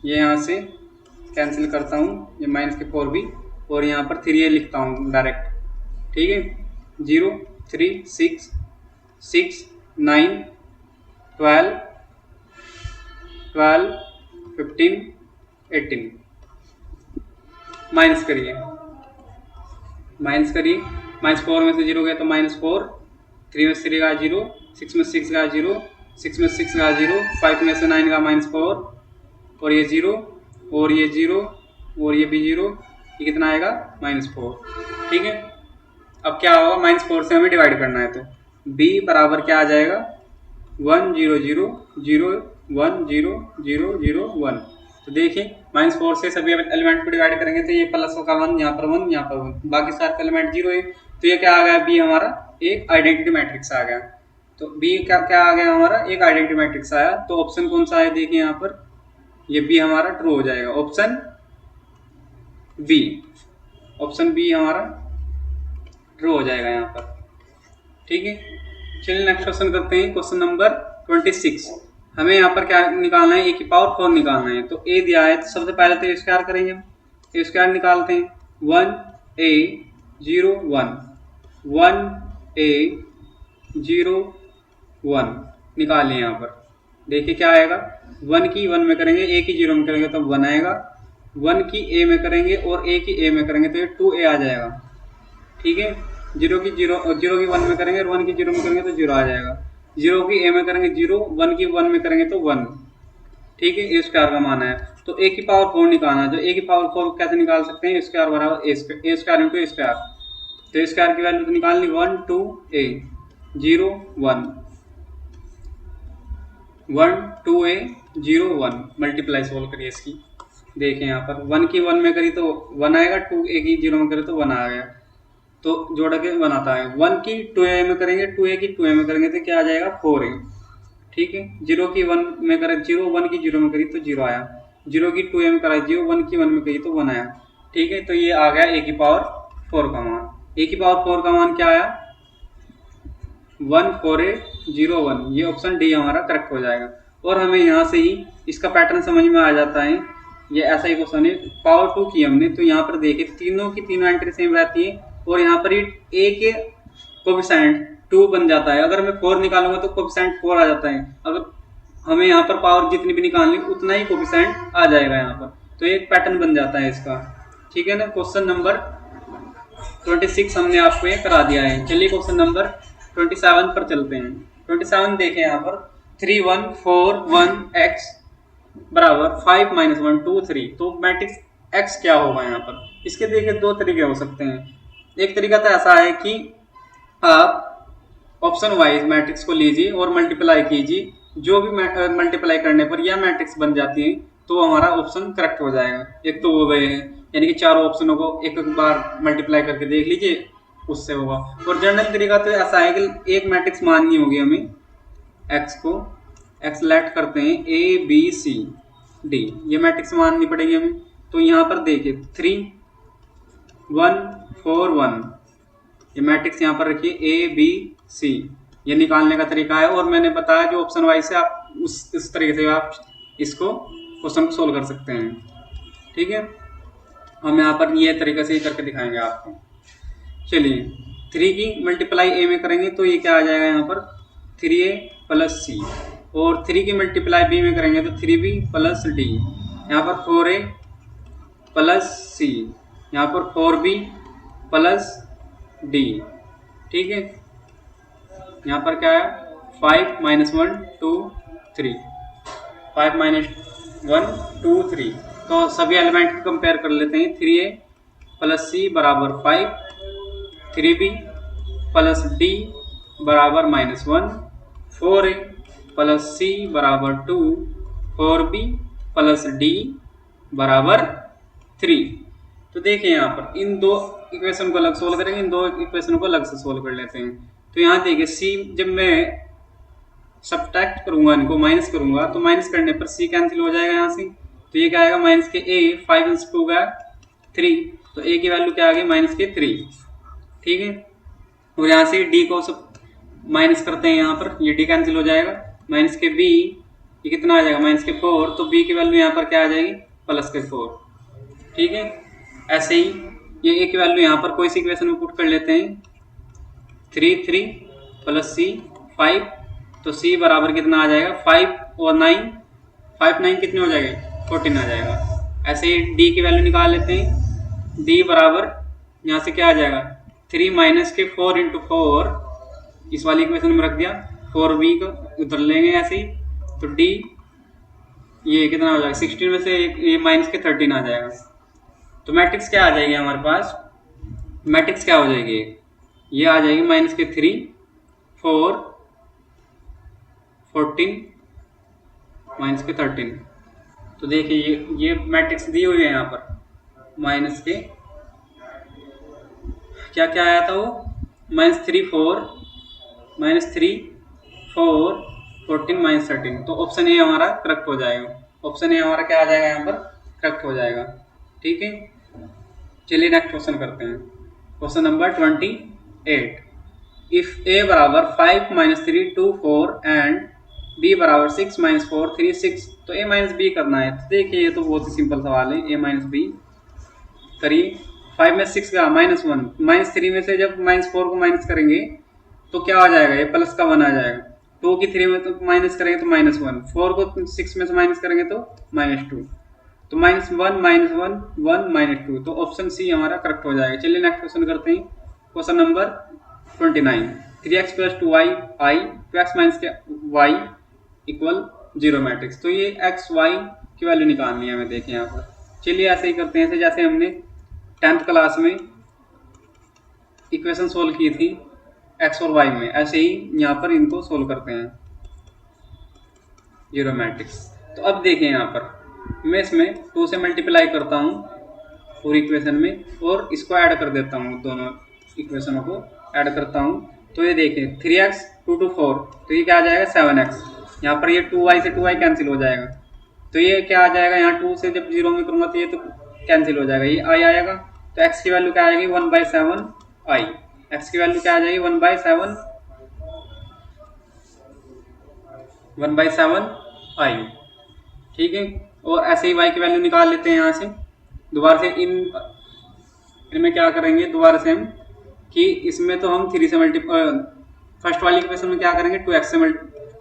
ये यहाँ से कैंसिल करता हूँ, ये माइनस के 4 भी, और यहाँ पर 3a लिखता हूँ डायरेक्ट। ठीक है, 0 3 6 6 9 12 12 15 18। माइनस करिए, माइनस करिए, -4 में से 0 गया तो -4, 3 में से 3 का 0, 6 में 6 का 0, 6 में 6 का 0, 5 में से 9 का -4, और ये 0 और ये 0 और ये भी 0, ये कितना आएगा -4। ठीक है, अब क्या होगा, -4 से हमें डिवाइड करना है, तो b बराबर क्या आ जाएगा, 1 0 0 0 1 0 0 0 1। तो देखिए -4 से सभी एलिमेंट को डिवाइड करेंगे तो ये प्लस होगा 1, यहाँ पर 1, यहाँ पर 1, बाकी सारे एलिमेंट 0 है, तो ये क्या आ गया, b हमारा एक आइडेंटिटी मैट्रिक्स आ गया। तो b क्या आ गया, हमारा एक आइडेंटिटी मैट्रिक्स आया। तो ऑप्शन कौन सा है, देखिए यहाँ पर, ये b हमारा ट्रू हो जाएगा, ऑप्शन b, ऑप्शन b हमारा ट्रू हो जाएगा यहाँ पर। ठीक है, चलिए नेक्स्ट क्वेश्चन करते हैं। क्वेश्चन नंबर 26, हमें यहाँ पर क्या निकालना है, a की पावर 4 निकालना है। तो a दिया है, तो सबसे पहले तो स्क्वायर करेंगे, हम स्क्वायर निकालते हैं, 1a 0 1 1a 0 1 निकालें। यहाँ पर देखिए क्या आएगा, 1 की 1 में करेंगे, a की 0 में करेंगे तो 1 आएगा, 1 की a में करेंगे और a की a में करेंगे तो ये 2a आ जाएगा। ठीक है, 0 की 1 में करेंगे और 1 की 0 में करेंगे तो 0 आ जाएगा, 0 की a में करेंगे 0, 1 की 1 में करेंगे तो 1। ठीक है, ए स्क्वायर का मान है। तो a की पावर 4 निकालना है, तो a की पावर 4 कैसे निकाल सकते हैं, स्क्वायर बराबर ए स्क्वायर इंटू स्क्वायर। तो स्क्वायर की वैल्यू तो निकालनी 1 2a 0 1 1 2a 0 1, मल्टीप्लाई सोल्व करिए इसकी। देखिए यहाँ पर 1 की 1 में करी तो 1 आएगा, 2a की 0 में करी तो 1 आ गया, तो जोड़ के बनाता है। 1 की 2a में करेंगे, 2a की 2a में करेंगे तो क्या आ जाएगा, 4a। ठीक है, 0 की 1 में करें 0, 1 की 0 में करी तो 0 आया, 0 की 2a में करा 0, 1 की 1 में करी तो 1 आया। ठीक है, तो ये आ गया a की पावर 4 का मान। a की पावर 4 का मान क्या आया, 1 4a 0 1, ये ऑप्शन डी हमारा करेक्ट हो जाएगा। और हमें यहाँ से ही इसका पैटर्न समझ में आ जाता है, ये ऐसा ही क्वेश्चन है, पावर 2 की हमने, तो यहाँ पर देखिए तीनों की तीनों एंट्री सेम रहती है और यहाँ पर a के कोफिशिएंट 2 बन जाता है। अगर मैं 4 निकालूंगा तो कोफिशिएंट 4 आ जाता है, अगर हमें यहाँ पर पावर जितनी भी निकालनी उतना ही कोफिशिएंट आ जाएगा यहाँ पर। तो एक पैटर्न बन जाता है इसका। ठीक है ना। क्वेश्चन नंबर 26 हमने आपको ये करा दिया है। चलिए क्वेश्चन नंबर 27 पर चलते हैं। 27 देखें यहाँ पर 3 1 4 1 x बराबर 5 -1 2 3। तो मैट्रिक्स x क्या होगा यहाँ पर? इसके देखिए दो तरीके हो सकते हैं। एक तरीका तो ऐसा है कि आप ऑप्शन वाइज मैट्रिक्स को लीजिए और मल्टीप्लाई कीजिए, जो भी मल्टीप्लाई करने पर यह मैट्रिक्स बन जाती है तो हमारा ऑप्शन करेक्ट हो जाएगा। एक तो हो गए हैं, यानी कि चारों ऑप्शनों को एक बार मल्टीप्लाई करके देख लीजिए, उससे होगा। और जनरल तरीका तो ऐसा है कि एक मैट्रिक्स माननी होगी हमें, एक्स को एक्स लेट करते हैं A B C D, ये मैट्रिक्स माननी पड़ेगी हमें। तो यहाँ पर देखिए 3 1 4 1, ये मैट्रिक्स यहाँ पर रखिए A B C, ये निकालने का तरीका है। और मैंने बताया जो ऑप्शन वाइज से आप इस तरीके से आप इसको क्वेश्चन को सोल्व कर सकते हैं। ठीक है, हम यहाँ पर ये तरीके से ही करके दिखाएंगे आपको। चलिए 3 की मल्टीप्लाई A में करेंगे तो ये क्या आ जाएगा यहाँ पर 3A + C, और 3 की मल्टीप्लाई B में करेंगे तो 3B + D, यहाँ पर 4A + C, यहाँ पर 4B + D। ठीक है, यहाँ पर क्या है 5 - 1 2 3, 5 - 1 2 3। तो सभी एलिमेंट को कंपेयर कर लेते हैं। 3A + C बराबर 5, 3B + D बराबर -1, 4A + C बराबर 2, 4B + D बराबर 3। तो देखिए यहाँ पर इन दो इक्वेशन को अलग सोल्व करेंगे, इन दो इक्वेशन को अलग से सोल्व कर लेते हैं। तो यहाँ देखिए C, जब मैं सब्ट्रैक्ट करूंगा, इनको माइनस करूंगा, तो माइनस करने पर C कैंसिल हो जाएगा यहाँ से। तो ये क्या आएगा माइनस के A, 5 × 2 का 3, तो A की वैल्यू क्या आ गई -3। ठीक है, और यहाँ से D को सब माइनस करते हैं, यहाँ पर ये D कैंसिल हो जाएगा। माइनस के B, ये कितना आ जाएगा -4, तो B की वैल्यू यहाँ पर क्या आ जाएगी +4। ठीक है, ऐसे ही ये A की वैल्यू यहाँ पर कोई सी इक्वेशन में पुट कर लेते हैं। 3 3 + C 5, तो C बराबर कितना आ जाएगा 5 और 9, 5 9 कितने हो जाएंगे 14 आ जाएगा। ऐसे ही D की वैल्यू निकाल लेते हैं। D बराबर यहाँ से क्या आ जाएगा 3 - के 4 × 4, इस वाली इक्वेशन में रख दिया, 4B को उधर लेंगे ऐसे ही, तो D ये कितना हो जाएगा 16 में से ये -13 आ जाएगा। तो मैट्रिक्स क्या आ जाएगी हमारे पास, मैट्रिक्स क्या हो जाएगी, ये आ जाएगी -3 4 14 -13। तो देखिए ये मैट्रिक्स दी हुई है यहाँ पर, माइनस के क्या क्या आया था वो -3 4 14 -13। तो ऑप्शन ए हमारा करेक्ट हो जाएगा। ऑप्शन ए हमारा क्या आ जाएगा यहाँ पर करेक्ट हो जाएगा। ठीक है, चलिए नेक्स्ट क्वेश्चन करते हैं। क्वेश्चन नंबर 28, इफ ए बराबर 5 - 3 2 4 एंड b बराबर 6 - 4 3 6, तो a - b करना है। तो देखिए ये तो बहुत ही सिंपल सवाल है, a - b करिए। 5 में 6 का -1, -3 में से जब -4 को माइनस करेंगे तो क्या आ जाएगा, ये प्लस का 1 आ जाएगा। 2 की 3 में तो माइनस करेंगे तो -1, 4 को 6 में से माइनस करेंगे तो -2, तो -1 -1 1 -2, तो ऑप्शन सी हमारा करेक्ट हो जाएगा। चलिए नेक्स्ट क्वेश्चन करते हैं। Question number 29, 3x + 2y i 2x - y = 0 matrix. तो ये x y की वैल्यू निकालनी है हमें। देखें यहाँ पर, चलिए ऐसे ही करते हैं जैसे हमने 10th क्लास में इक्वेशन सोल्व की थी x और y में, ऐसे ही यहाँ पर इनको सोल्व करते हैं 0 मैट्रिक्स। तो अब देखें यहाँ पर मैं इसमें 2 से मल्टीप्लाई करता हूँ पूरी इक्वेशन में, और इसको ऐड कर देता हूँ, दोनों इक्वेशनों को ऐड करता हूँ। तो ये देखें 3x 2 to 4, तो ये क्या आ जाएगा 7x। यहाँ पर ये 2y से 2y कैंसिल हो जाएगा, तो ये क्या आ जाएगा, यहाँ 2 से जब 0 में करूँगा तो ये तो कैंसिल हो जाएगा, ये i आएगा। तो x की वैल्यू क्या आएगी 1/7 i, x की वैल्यू क्या आ जाएगी 1/7 i। ठीक है, और ऐसे ही y की वैल्यू निकाल लेते हैं यहाँ से। दोबारा से इनमें क्या करेंगे, दोबारा से हम कि इसमें तो हम 3 से फर्स्ट वाली इक्वेशन में क्या करेंगे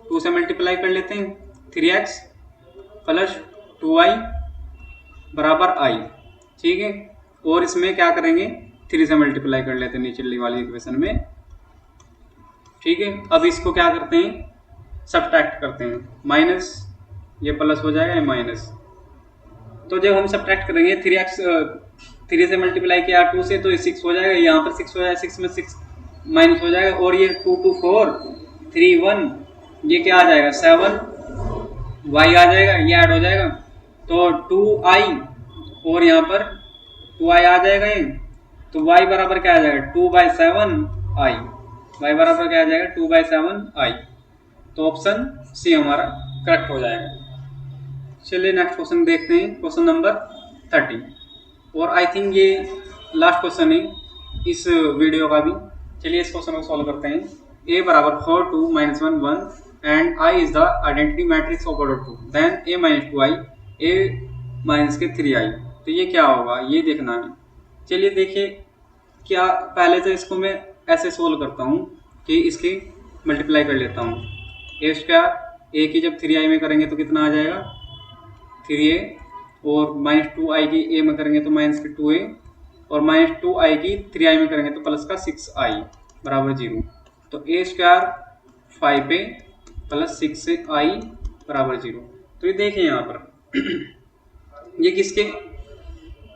2 से मल्टीप्लाई कर लेते हैं। 3x + 2y बराबर आई, ठीक है। और इसमें क्या करेंगे, 3 से मल्टीप्लाई कर लेते हैं नीचे वाली इक्वेशन में, ठीक है। अब इसको क्या करते हैं, सब्ट्रैक्ट करते हैं, माइनस, ये प्लस हो जाएगा, ये माइनस। तो जब हम सब्ट्रैक्ट करेंगे 3x 3 से मल्टीप्लाई किया 2 से, तो ये 6 हो जाएगा, यहाँ पर 6 हो जाएगा, 6 में 6 माइनस हो जाएगा, और ये 2 2 4 3 1, ये क्या आ जाएगा 7 y आ जाएगा, ये ऐड हो जाएगा, तो 2i, और यहाँ पर 2i आ जाएगा ये, तो y बराबर क्या आ जाएगा 2/7i, y बराबर क्या आ जाएगा 2/7i। तो ऑप्शन सी हमारा करेक्ट हो जाएगा। चलिए नेक्स्ट क्वेश्चन देखते हैं, क्वेश्चन नंबर 30, और आई थिंक ये लास्ट क्वेश्चन है इस वीडियो का भी। चलिए इस क्वेश्चन को सॉल्व करते हैं। a बराबर 4 2 -1 1 and i is the identity matrix of order 2, then a - 2i a - के 3i। तो ये क्या होगा, ये देखना है। चलिए देखिए, क्या पहले तो इसको मैं ऐसे सोल्व करता हूँ कि इसकी मल्टीप्लाई कर लेता हूँ। a स्क्वायर a की जब 3i में करेंगे तो कितना आ जाएगा 3a, और -2i की a में करेंगे तो माइनस की 2a, और -2i की 3i में करेंगे तो प्लस का 6i बराबर 0। तो a square 5a plus 6i बराबर 0। तो ये देखिए यहाँ पर ये किसके,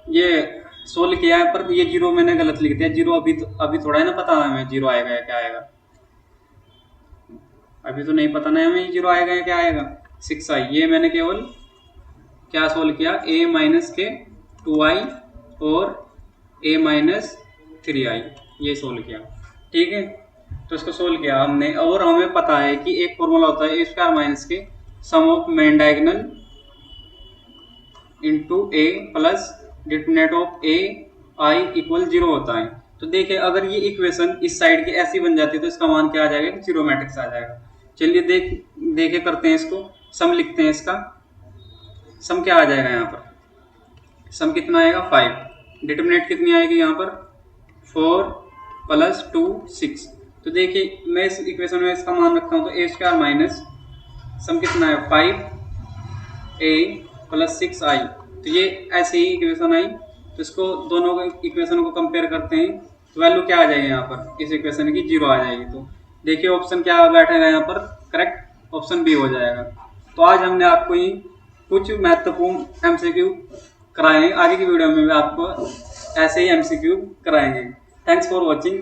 ये सोल्व किया है, पर ये 0 मैंने गलत लिख दिया। 0 अभी थोड़ा है ना पता हमें 0 आएगा या क्या आएगा, अभी तो नहीं पता ना हमें 0 आएगा या क्या आएगा। 6i ये मैंने केवल क्या सोल्व किया, a माइनस के 2i और a माइनस 3i, ये सोल्व किया, ठीक है। तो इसको सोल्व किया हमने, और हमें पता है कि एक फॉर्मूला होता है a स्क्वायर माइनस के sum of main diagonal into a plus determinant of a i equal 0 होता है। तो देखिए अगर ये इक्वेशन इस साइड की ऐसी बन जाती है तो इसका मान क्या आ जाएगा, जीरो मैट्रिक्स आ जाएगा। चलिए देखे करते हैं इसको, सम लिखते हैं इसका। सम क्या आ जाएगा यहाँ पर, सम कितना आएगा 5, डिटरमिनेंट कितनी आएगी यहाँ पर 4 प्लस 2 6। तो देखिए मैं इस इक्वेशन में इसका मान रखता हूँ, तो a स्क्वायर माइनस सम कितना है 5a प्लस 6i। तो ये ऐसे ही इक्वेशन आई, तो इसको दोनों इक्वेशन को कंपेयर करते हैं, तो वैल्यू क्या आ जाएगी यहाँ पर, इस इक्वेशन की 0 आ जाएगी। तो देखिए ऑप्शन क्या बैठेगा यहाँ पर, करेक्ट ऑप्शन बी हो जाएगा। तो आज हमने आपको ही कुछ महत्वपूर्ण एमसीक्यू कराए हैं, आगे की वीडियो में भी आपको ऐसे ही एमसीक्यू कराएंगे। Thanks for watching.